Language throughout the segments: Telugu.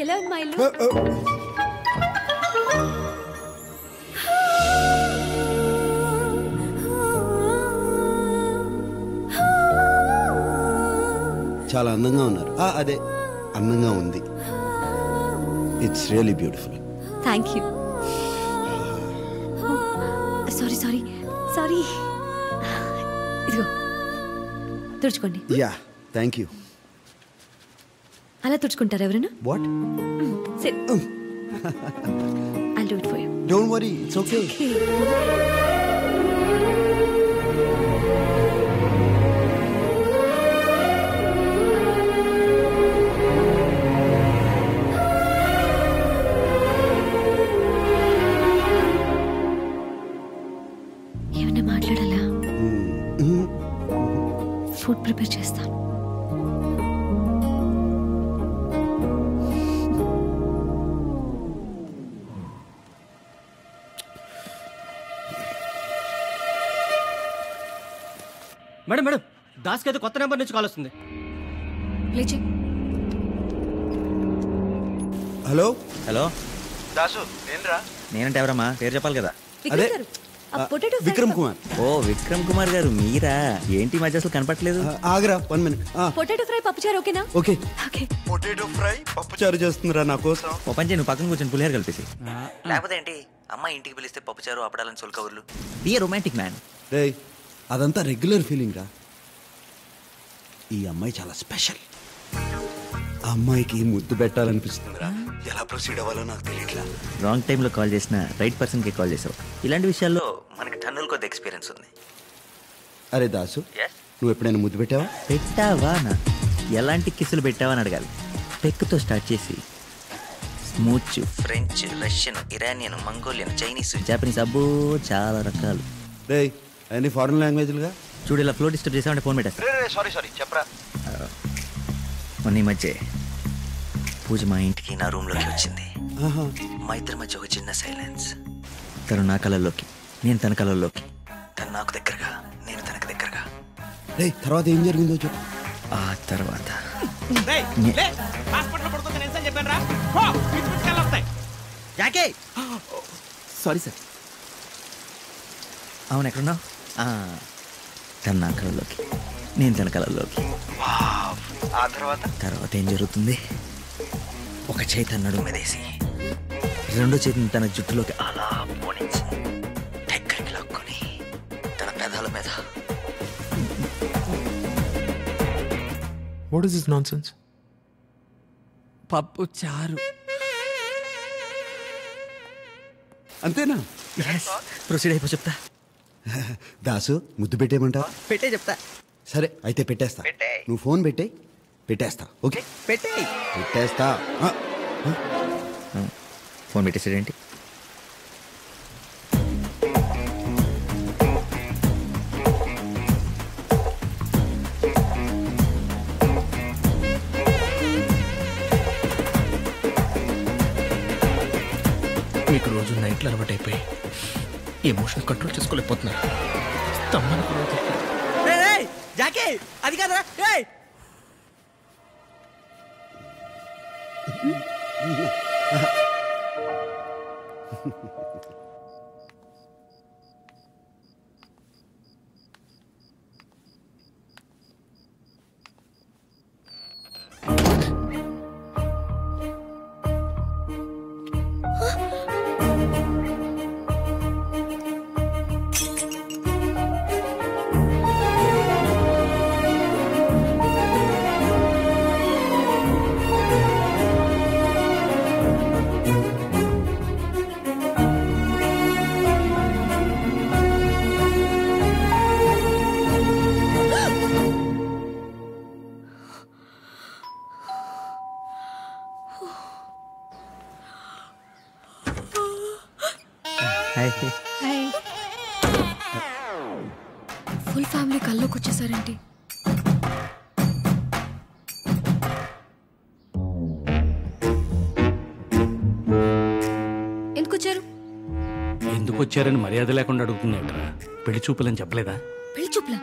ఎలా ఉంది మా ఇల్లు? చాలా అందంగా ఉన్నారు. అదే అందంగా ఉంది. It's really beautiful. Thank you. Sorry sorry sorry. ఇదిగో తుడుచుకోండి. Yeah thank you. అలా తుడుచుకుంటారు ఎవరైనా? What? I'll do it for you. Don't worry, it's okay. ఏమన్నా మాట్లాడాలా? ఫుడ్ ప్రిపేర్ చేస్తాను. మేడం మేడం, దాస్కి అయితే కొత్త నెంబర్ నుంచి కాల్ వస్తుంది. హలో హలో దాసు, ఏంట్రా? నేనంటే ఎవరమ్మా? పేరు చెప్పాలి కదా. అదే విక్రమ్ కుమార్. ఓ విక్రమ్ కుమార్ గారు మీరా? ఏంటి మధ్య అసలు కనపట్లేదు. ఆగరా 1 minute. పొటాటో ఫ్రై పప్పుచారు ఓకేనా? ఓకే. ఓకే. పొటాటో ఫ్రై పప్పుచారు చేస్తుందిరా నా కోసం. ఓ పని చేయి, నువ్వు పక్కన కూర్చొని పులిహార కలిపేసి. లేకపోతే ఏంటి అమ్మాయి ఇంటికి పిలిస్తే పప్పుచారు అప్పడాలని సొల్కవర్లు. Be a romantic man. రేయ్, అదంతా రెగ్యులర్ ఫీలింగ్ రా. ఈ అమ్మాయి చాలా స్పెషల్. ఆ అమ్మాయికి ముద్దు పెట్టాలనిపిస్తుందిరా. ఎలా ప్రొసీడ్ అవ్వాలో నాకు తెలియట్లా. రాంగ్ టైంలో కాల్ చేసిన రైట్ పర్సన్కి కాల్ చేసావు. ఇలాంటి విషయాల్లో మనకి టన్నుల కొద్ది ఎక్స్పీరియన్స్ ఉంది. అరే దాసు, నువ్వు ఎప్పుడైనా ముద్దు పెట్టావా? పెట్టావా నా? ఎలాంటి కిస్సులు పెట్టావా అని అడగాలి. పెక్కుతో స్టార్ట్ చేసి smooch, French, Russian, Iranian, Mongolian, Chinese, Japanese, అబ్బో చాలా రకాలు. రేయ్, అన్ని ఫారెన్ లాంగ్వేజ్లుగా. చూడు, ఇలా ఫ్లో డిస్టర్బ్ చేసామంటే ఫోన్ పెట్టేస్తా. సారీ చెప్పరా. మొన్న ఈ మధ్య పూజ మా ఇంటికి నా రూమ్లోకి వచ్చింది. మా ఇద్దరి మధ్య ఒక చిన్న సైలెన్స్. తను నా కళల్లోకి, నేను తన కళల్లోకి. తను నాకు దగ్గరగా, నేను తనకు దగ్గరగా. రేయ్, తర్వాత ఏం జరిగిందో చెప్పు. ఆ తర్వాత సారీ సార్. అవును, ఎక్కడున్నావు? తన నా కళల్లోకి, నేను తన కళల్లోకి. ఆ తర్వాత ఏం జరుగుతుంది? ఒక చేయి తన నడుము మీదేసి రెండో చేతిని తన జుట్టులోకి అలా పోనించి దగ్గరికి లాక్కొని తన పెదాల మీద. What is this nonsense? పప్పు చారు. అంతేనా? ప్రొసీడ్ అయిపో చెప్తా. దాసు, ముద్దు పెట్టేయమంటావా? పెట్టే చెప్తా. సరే అయితే పెట్టేస్తా. నువ్వు ఫోన్ పెట్టేస్తా. ఓకే, పెట్టేస్తా. ఫోన్ పెట్టేసాడేంటి? మీకు రోజు నైట్లు అలవాటు అయిపోయి ఎమోషన్ కంట్రోల్ చేసుకోలేకపోతున్నారు. అది కాదురా. ఫుల్ ఫ్యామిలీ కల్లోకి వచ్చేసారేంటి? ఎందుకు వచ్చారు? ఎందుకు వచ్చారని మర్యాద లేకుండా అడుగుతున్నావుట్రా. పెళ్లి చూపులని చెప్పలేదా? పెళ్లి చూపులా?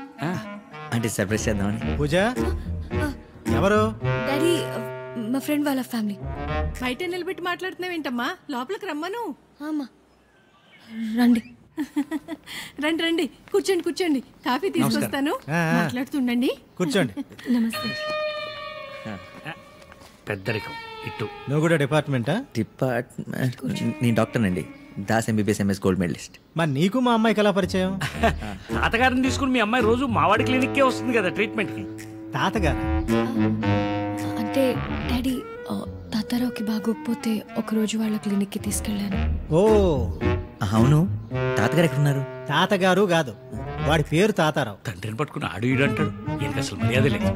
అంటే సర్ప్రైజ్ చేద్దామని. పూజ ఎవరు? డాడీ మా ఫ్రెండ్ వాళ్ళ ఫ్యామిలీ. బయట నిలబెట్టి మాట్లాడుతున్నావేంటమ్మా? లోపలికి రమ్మను. అమ్మా రండి. రండి రండి, కూర్చోండి కూర్చోండి, కాఫీ తీసుకొస్తాను, మాట్లాడుతుండండి. కూర్చోండి. నమస్తే. పెద్దరికం ఇటు. నువ్వు కూడా డిపార్ట్మెంటా? డిపార్ట్మెంట్ నేను డాక్టర్ అండి, Das MBBS MS gold medalist. మరి నీకు మా అమ్మాయికి ఎలా పరిచయం? తాతగారిని తీసుకుని మీ అమ్మాయి రోజు మావాడి క్లినిక్కే వస్తుంది కదా ట్రీట్మెంట్కి. తాతగారు అంటే డాడీ తాతారావుకి బాగోకపోతే ఒకరోజు వాళ్ళ క్లినిక్కి తీసుకెళ్ళాను. ఓ అవును, తాతగారు ఎక్కడున్నారు? తాతగారు కాదు, వాడి పేరు తాతారావు. తండ్రిని పట్టుకుని ఆడు ఈడు అంటాడు. ఈయనకి అసలు మర్యాద లేదు.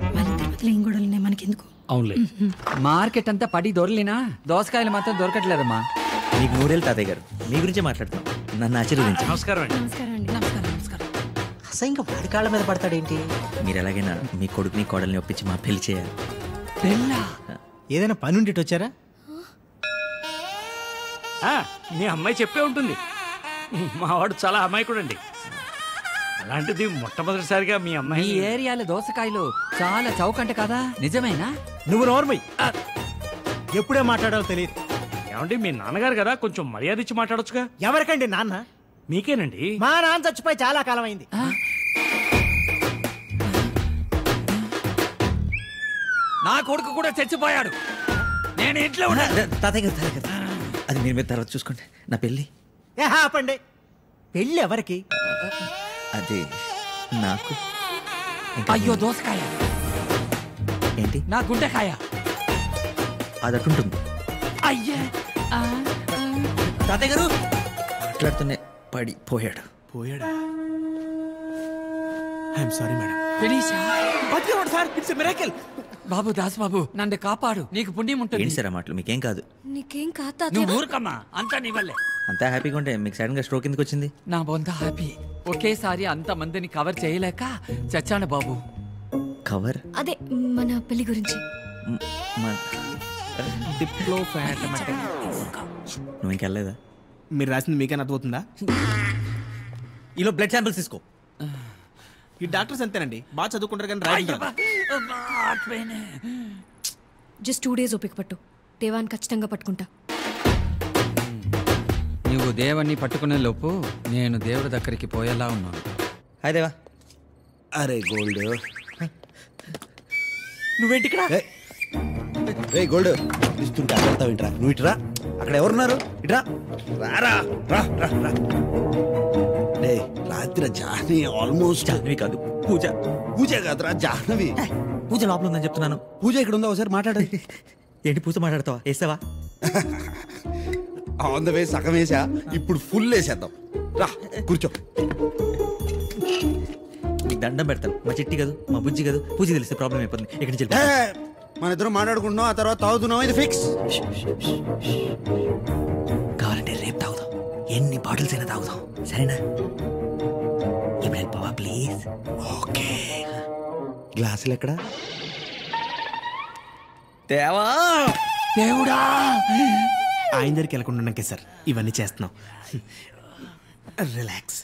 ఏం గొడవలున్నాయి మనకెందుకు? అవునులే. మార్కెట్ అంతా పడి దొరలినా దోసకాయలు మాత్రం దొరకట్లేదమ్మా. మీకు 3 ఏళ్ళు తాతయ్య గారు, మీ గురించే మాట్లాడతాం, నన్ను ఆశీర్వదించండి. నమస్కారం అండి. నమస్కారం అండి. నమస్కారం నమస్కారం. అసహ్యంగా వాడి కాళ్ళ మీద పడతాడేంటి? మీరు ఎలాగైనా మీ కొడుకుని కోడల్ని ఒప్పించి మా పెళ్లి చేయాలి. పెళ్ళా? ఏదైనా పని ఉండి వచ్చారా? మీ అమ్మాయి చెప్పే ఉంటుంది. మావాడు చాలా అమాయకుడు అండి. అలాంటిది మొట్టమొదటిసారిగా మీ ఈ అమ్మాయి ఏరియాలో దోసకాయలు చాలా చౌకంట కదా, నిజమేనా? నువ్వు నోర్మయ్యి, ఎప్పుడే మాట్లాడాలో తెలియదు. ఏమండి మీ నాన్నగారు కదా, కొంచెం మర్యాద ఇచ్చి మాట్లాడొచ్చుగా. ఎవరికండి నాన్న? మీకేనండి. మా నాన్న చచ్చిపోయి చాలా కాలం అయింది. నా కొడుకు కూడా చచ్చిపోయాడు, నేను ఇంట్లో ఉన్నా. తాతయ్య గారు, తాతయ్య గారు, అది మీరు మీద తర్వాత చూసుకోండి. నా పెళ్ళి ఆపండి. పెళ్ళి ఎవరికి? అది నాకు. అయ్యో దోసకాయ ఏంటి? నా గుండెకాయ. అది అటుంటుంది. అయ్యే తాతయ్య గారు మాట్లాడుతూనే పడిపోయాడు. పోయాడా? I'm sorry madam. ఫినిషా? బతికేవాడు sir, it's a miracle. Babu Das Babu, నన్ను కాపాడు, నీకు పుణ్యం ఉంటుంది. ఏంటి సార్ ఆ మాటలు? మీకేం కాదు. నీకేం కాదు తాతయ్య. నువ్వు ఊరుకమ్మా, అంతా నీ వల్లే. అంతా హ్యాపీగా ఉంటే మీకు సడన్ గా స్ట్రోక్ ఎందుకు వచ్చింది? నా బొంద హ్యాపీ. ఒకేసారి అంత మందిని కవర్ చేయలేక చచ్చాను బాబు. కవర్? అదే మన పెళ్లి గురించి. నువ్వు ఇంకెళ్ళలేదా? మీరు రాసింది మీకేనా అర్థమవుతుందా? ఈలో బ్లడ్ శాంపిల్స్ తీసుకో. ఈ డాక్టర్స్ అంతేనండి, బాగా చదువుకుంటారు కానీ రాయడం జస్ట్ 2 days ఓపిక పట్టు, దేవాన్ని ఖచ్చితంగా పట్టుకుంటా. నువ్వు దేవుణ్ణి పట్టుకునే లోపు నేను దేవుడి దగ్గరికి పోయేలా ఉన్నాను. హాయ్ దేవా. అరే గోల్డ్, నువ్వేంటి ఇక్కడ? రే గోల్డ్, ఇస్తుంటే అడతావు ఇంట్రా. నువ్వు ఇట్రా, అక్కడ ఎవరున్నారు? ఇట్రా రారా, రా రా రా. డే రాత్రి జాహ్నవి ఆల్మోస్ట్. జాహ్నవి కాదు, పూజ. పూజ కాదురా, జాహ్నవి. పూజ లోపల ఉందని చెప్తున్నాను. పూజ ఇక్కడ ఉందా? ఒకసారి మాట్లాడు. ఏంటి పూజ మాట్లాడతావా? వేసావా? ఆన్ ద వే సగం వేసా, ఇప్పుడు ఫుల్ వేసేద్దాం. రా కూర్చో. మీకు దండం పెడతాను, మా చిట్టి కాదు, మా బుజ్జి కాదు. పూజ తెలిస్తే ప్రాబ్లం అయిపోతుంది. ఇక్కడి నుంచి మన ఇద్దరం మాట్లాడుకుంటున్నాం, ఆ తర్వాత తాగుతున్నాం, ఇది ఫిక్స్. కావాలంటే రేపు తాగుదాం, ఎన్ని బాటిల్స్ అయినా తాగుదాం, సరేనా? ఇప్పుడు వెళ్ళిపోవా ప్లీజ్? ఓకే. గ్లాసులు ఎక్కడా? దేవా దేవుడా, ఆయన దగ్గరికి వెళ్ళకుండా సార్ ఇవన్నీ చేస్తున్నాం. రిలాక్స్.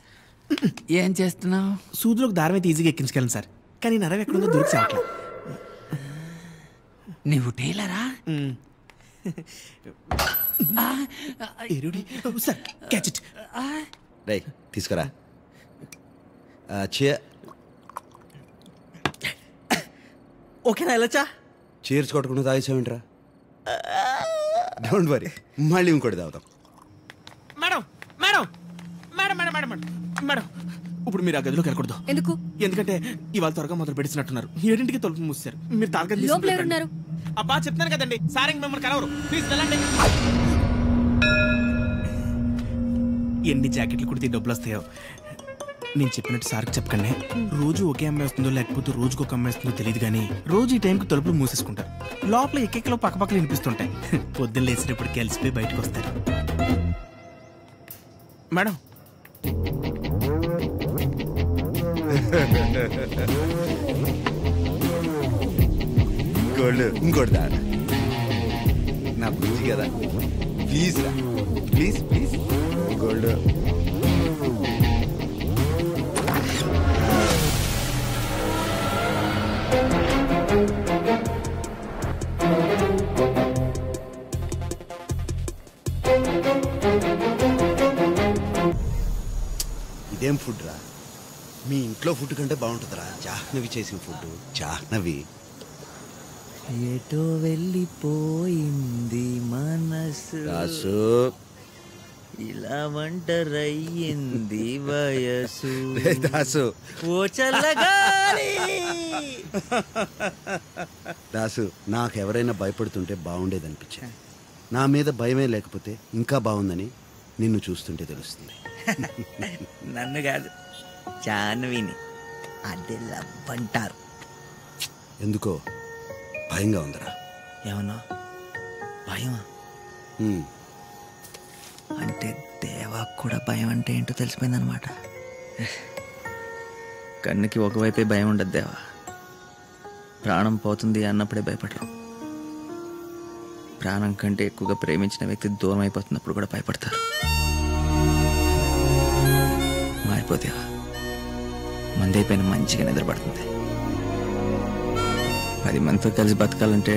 ఏం చేస్తున్నావు? సూదులకు దారం అయితే ఈజీగా ఎక్కించగలను సార్, కానీ నరవ ఎక్కడుందో దొరికి చావట్లేదు. నీవు టైలరా? Sir catch it. రే తీసుకురా. ఓకేనా? వెళ్ళొచ్చా? చీర్స్ కొట్టకుండా తాగేసావేంట్రా? డోంట్ వరీ, మళ్ళీ ఇంకోటి తాగుతాం. Madam madam madam madam madam madam, ఇప్పుడు మీరు ఆ గదిలోకి వెళ్ళకూడదు. ఎందుకు? ఎందుకంటే ఇవాళ త్వరగా మొదలు పెడుతున్నట్టున్నారు. 7ంటికి తలుపు మూసారు. మీరు తాగదు. లోపల ఎవరున్నారు? అబ్బా చెప్తాను కదండి, సార్ ఇంక మిమ్మల్ని కలవరు. ప్లీజ్ వెళ్ళండి. ఎన్ని జాకెట్లు కుడితే డబ్బులు వస్తాయో. నేను చెప్పినట్టు సార్కి చెప్పకండి. రోజు ఒకే అమ్మాయి వస్తుందో లేకపోతే రోజుకు ఒక అమ్మాయి వస్తుందో తెలియదు, కానీ రోజు ఈ టైంకి తలుపులు మూసేసుకుంటారు. లోపల ఎక్కెక్కలో పక్కపక్కలు వినిపిస్తుంటాయి. పొద్దున్న లేచినప్పుడు కలిసిపోయి బయటకు వస్తారు. మేడం గోల్డ్ ఇంకోటి దా. నా బుజ్జి కదా, ప్లీజ్ రా, ప్లీజ్ ప్లీజ్ గోల్డ్. ఏం ఫుడ్ రా? మీ ఇంట్లో ఫుడ్ కంటే బాగుంటుందిరా జాహ్నవి చేసిన ఫుడ్. జాహ్నవి ఏటో వెళ్ళిపోయింది మనసు, దాసు ఇలా ఒంటరయ్యింది వయసు. దాసు ఓ చల్లగాలి. దాసు నాకు ఎవరైనా భయపడుతుంటే బాగుండేదనిపించింది. నా మీద భయమే లేకపోతే ఇంకా బాగుందని నిన్ను చూస్తుంటే తెలుస్తుంది. నన్ను కాదు, జాహ్నవిని. అదే లవ్ అంటారు. ఎందుకో భయంగా ఉందిరా. ఏమన్నా భయమా? హ్మ్. అంటే దేవాకు కూడా భయం అంటే ఏంటో తెలిసిపోయిందనమాట. కన్నుకి ఒకవైపే భయం ఉండదు దేవా. ప్రాణం పోతుంది అన్నప్పుడే భయపడరు. ప్రాణం కంటే ఎక్కువగా ప్రేమించిన వ్యక్తి దూరం అయిపోతున్నప్పుడు కూడా భయపడతారు. మారిపోతేవా మందైపోయిన మంచిగా నిద్రపడుతుంది. 10 మందితో కలిసి బతకాలంటే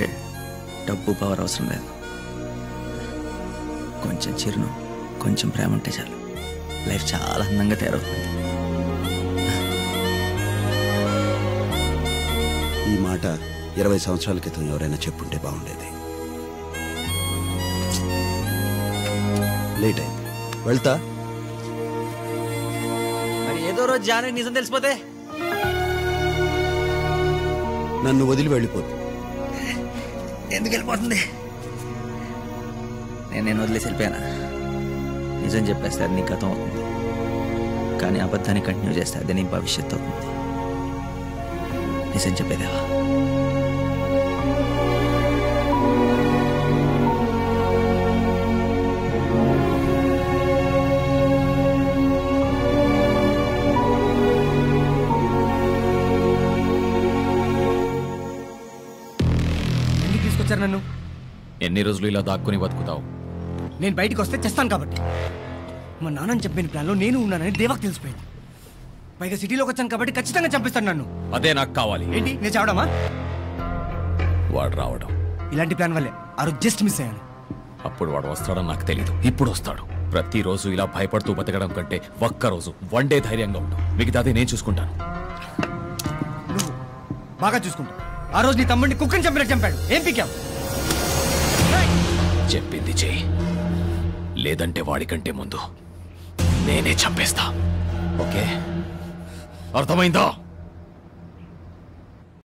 డబ్బు పవర్ అవసరం లేదు. కొంచెం చిరును, కొంచెం ప్రేమ ఉంటే చాలు. లైఫ్ చాలా అందంగా తయారవుతుంది. ఈ మాట 20 సంవత్సరాల క్రితం ఎవరైనా చెప్పుంటే బాగుండేది. లేట్ అయింది, వెళ్తా. మరి ఏదో రోజు జానకి నిజం తెలిసిపోతే నన్ను వదిలి వెళ్ళిపోతుంది. ఎందుకు వెళ్ళిపోతుంది? నేను వదిలేసి వెళ్ళిపోయానా? నిజం చెప్పేస్తే అది నీ గతం అవుతుంది, కానీ అబద్ధాన్ని కంటిన్యూ చేస్తే అది నీ భవిష్యత్తు అవుతుంది. నిజం చెప్పేదేవా. ఎందుకు తీసుకొచ్చారు నన్ను? ఎన్ని రోజులు ఇలా దాక్కుని బతుకుతావు? నేను బయటికి వస్తే చేస్తాను కాబట్టి. మా నాన్నని చెప్పిన ప్లాన్లో నేను ఉన్నానని దేవాకు తెలిసిపోయింది. పైగా సిటీలోకి వచ్చాను కాబట్టి ఖచ్చితంగా చంపిస్తాను నన్ను. అదే నాకు కావాలి. ఏంటి నేను చావడమా? వాడు రావడం. ఇలాంటి ప్లాన్ వల్లే ఆ రోజు జస్ట్ మిస్ అయ్యాను. అప్పుడు వాడు వస్తాడని నాకు తెలీదు. ఇప్పుడు వస్తాడు. ప్రతిరోజు ఇలా భయపడుతూ బతకడం కంటే ఒక్కరోజు వన్ డే ధైర్యంగా ఉండు. మిగతాది నేను చూసుకుంటాను. నువ్వు బాగా చూసుకుంటావు. ఆ రోజు నీ తమ్ముడిని కుక్కని చంపినట్టు చంపాడు. ఏం పీకావు? చెప్పింది చెయ్యి, లేదంటే వాడికంటే ముందు నేనే చంపేస్తా. ఓకే, అర్థమైందా?